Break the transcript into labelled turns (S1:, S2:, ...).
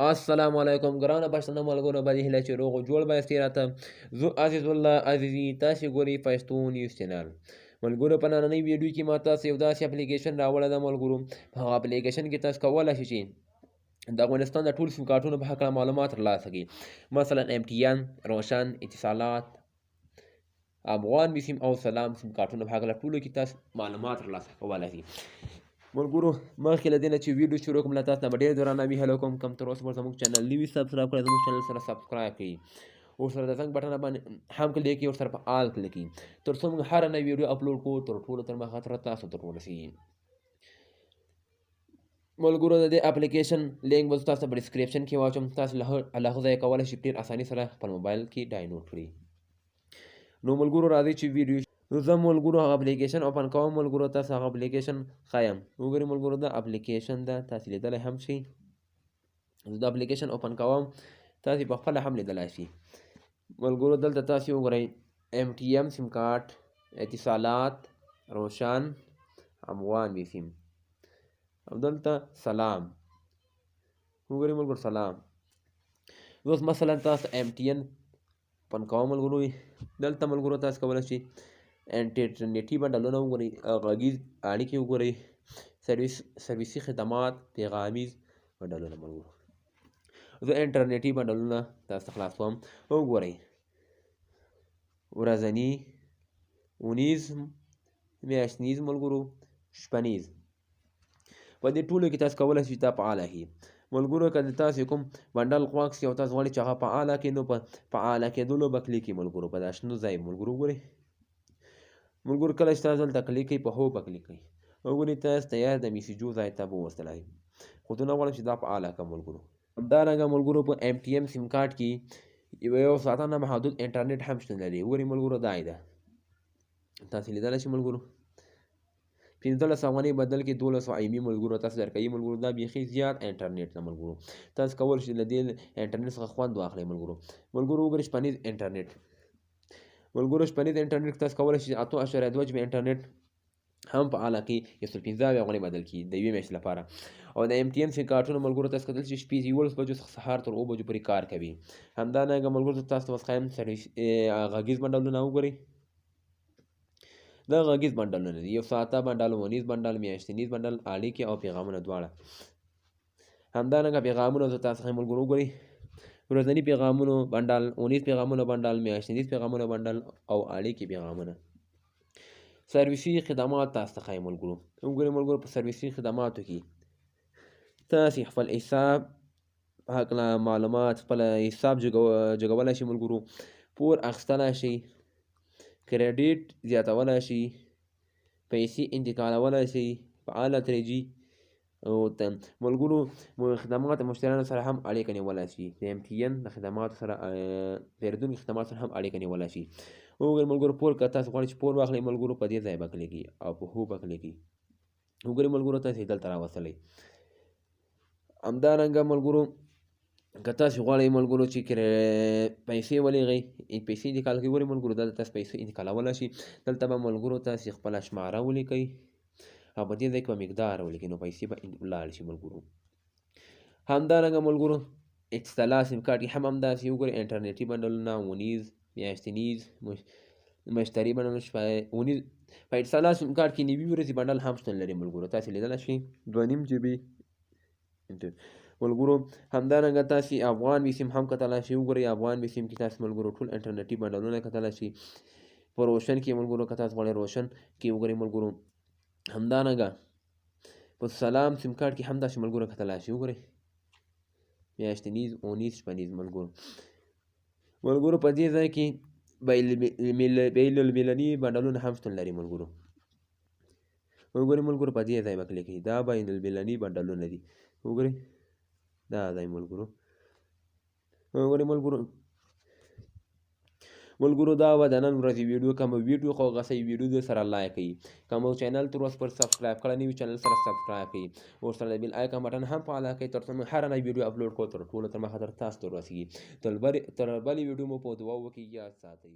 S1: السلام علیکم ګرانه پښتانه ملګرو باندې هیله چې روغ او جوړ بایاست راته زه عزیز الله عزیزي تاسې ګورئ پښتو نیوز چینل ملګرو په نننۍ ویډیو کې ما تاسو یو داسې اپلیکیشن راوړی ده ملګرو په هغه اپلیکیشن کې تاسو کولی شئ چې د افغانستان د ټول سیم کارټونو په هکله معلومات ترلاسه کړئ مثلا MTN روشن اتصالات افغان بي سیم او سلام سیم کارټونو په هکله ټولو کې تاسو معلومات ترلاسه کولی شئ ملګرو مخکې له دې نه چې ویډیو شروع کوم له تاسو نه به ډېر درناوي هیله کوم کوم تر اوسه به زموږ چینل نه وي سبسکرایب کړی زموږ چینل سره سبسکرایب کړئ ورسره د زنګ بټن باندې هم کلیک کړئ ورسره په آل کلیک کړئ تر څو موږ هره نوې ویډیو اپلوډ کړو تر ټولو تر مخه تاسو ته ورسېږي ملګرو د دې اپلیکیشن لینک به تاسو په ډسکرپشن کې واچوم تاسو له هغه ځایه کولی شئ ډېر اساني سره خپل موبایل کې ډاونلوډ کړئ نو ملګرو راځئ چې ویډیو زه ملګرو هغه اپلیکیشن اوپن کوم ملګرو تاسو هغه اپلیکیشن ښایم وګورئ ملګرو دا اپلیکیشن ده تاسو لیدلی هم شئ زه دا اپلیکیشن اوپن کوم تاسو په خپله هم لیدلی شئ ملګرو دلته تاسو وګورئ MTN سیم کارت اتصالات روشن افغان بي سیم او دلته سلام وګورئ ملګرو سلام اوس مثلا تاسو MTN اوپن کوم ملګرو دلته ملګرو تاسو کولی شئ انټرنیټي بنډلونه وګورئ غږیز اړیکې وګورئ سرویسي خدمات پیغامیز بنډلونه ملګرو زه انټرنیټي بنډلونه تاسو ته خلاصوم وګورئ ورځني اونیز میاشتنیز ملګرو شپنیز په دې ټولو کې تاسو کولی شئ دا فعاله کړئ ملګرو که د تاسو کوم بنډل خوښ شي او تاسو غواړئ چې هغه فعاله کړئ نو په فعاله کېدلو به کلیک کړئ ملګرو په دا شنه ځای ملګرو وګورئ ملګرو کله چې تاسو دلته کلیک کړئ په هو به کلیک کړئ وګورئ تاسو تیار د میسیجو ځای ته به ووستلی خو زه نه غواړم چې دا فعاله کړم ملګرو همدارنګه ملګرو په MTN سیم کارت کې یو ساعته نه محدود انټرنیټ هم شتون لري وګورئ ملګرو دا یې ده تاسو لیدلی شئ ملګرو 15 افغانۍ بدل کې 1200 IB ملګرو تاسو درکوي ملګرو دا بیخي زیات انټرنیټ ده ملګرو تاسو کولی شئ له دې انټرنیټ څخه خوند واخلئ ملګرو وګورئ شپنیز انټرنیټ ملګرو شپنیز انټرنیټ تاسو کولی شئ 8.2 GB انټرنیټ هم فعاله کړئ 115 افغانۍ بدل کړي د یوې میاشتې لپاره او د MTN سیم کارټونو ملګرو تاسو کتلی شئ شپې 11 بجو څخه سهار تر 7 بجو پورې کار کوي همدارنګه ملګرو تاسو ته وسخایم غږیز بنډلونه وګورئ دا غږیز بنډلونه دي یو ساعته بنډل اونیز بنډل میاشتنیز بنډل اړیکې او پیغامونه دواړه همدارنګه پیغامونه زه تاسو ښیم ملګرو وګورئ ورځني پیغامونو بنډل اونیز پیغامونه بنډل میاشتنیز پیغامونه بنډل او اړیکې پیغامونه سرویسي خدمات تاسو ته ښایم ملګرو وګورئ ملګرو په سرویسي خدماتو کې تاسې خپل حساب په هکله معلومات خپل حساب جګولی شئ ملګرو پور اخیستلی شئ کریډیټ زیاتولی شئ پیسې انتقالولی شئ فعاله 3G او ملګرو خدمات مشتریانو سره هم اړیکه نیولی شئ د MTN د خدماتو سره پیرودونکو خدماتو سره هم اړیکه نیولی شئ وګورئ ملګرو پور که تاسو غواړئ چې پور واخلئ ملګرو په دې ځای به کلیک کړئ او په هو به کلیک کړئ وګورئ ملګرو تاسو یې دلته راوستلی همدارنګه ملګرو که تاسو غواړئ ملګرو چې پیسې ولیږئ پیسې انتقال کړئ وګورئ ملګرو دا تاسو پیسې انتقالولی شئ دلته به ملګرو تاسې خپله شماره ولیکئ او په دې ځای کې به مقدار ولیکئ نو پیسې به ولاړې شي ملګرو همدارنګه ملګرو اتصالات سیم کارت کې هم همداسې وګورئ انټرنیټي بنډلونه اونیز میاشتنیز مشتري بنډلونه اونیز په اتصالات سیم کارت کې نوي ورځې بنډل هم شتون لري ملګرو تاسې لیدلی شئ 2.5 GB ملګرو همدارنګه تاسې افغان بي سیم هم کتلی شئ وګورئ افغان بي سیم کې تاسې ملګرو ټول انټرنیټي بنډلونه کتلی شئ په روشن کې ملګرو که تاسو غواړئ روشن کې وګورئ ملګرو همدارنګه په سلام سیم کارت کې هم داسې ملګرو کتلی شئ وګورئ میاشتنیز اونیز شپنیز ملګرو په دې ځای کې بین المللي بنډلونه هم شتون لري ملګرو وګورئ ملګرو په دې ځای به کلیک کړئ دا بین المللي بنډلونه دي وګورئ دا ځای ملګرو وګورئ ملګرو دا وه د نن ورځې ویډیو که مو ویډیو خوښه شوې ویډیو دې سره لایک کړئ که مو چینل تر اوسه پورې سبسکرایب کړی نه وي چینل سره سبسکرایب کړئ ورسره د بیل آیکن بټن هم فعاله کړئ تر څو موږ هره نوې ویډیو اپلوډ کړو تر ټولو تر مخه تر تاسو ته ورسېږي تر بلې ویډیو مو په دعاوو کې یاد ساتئ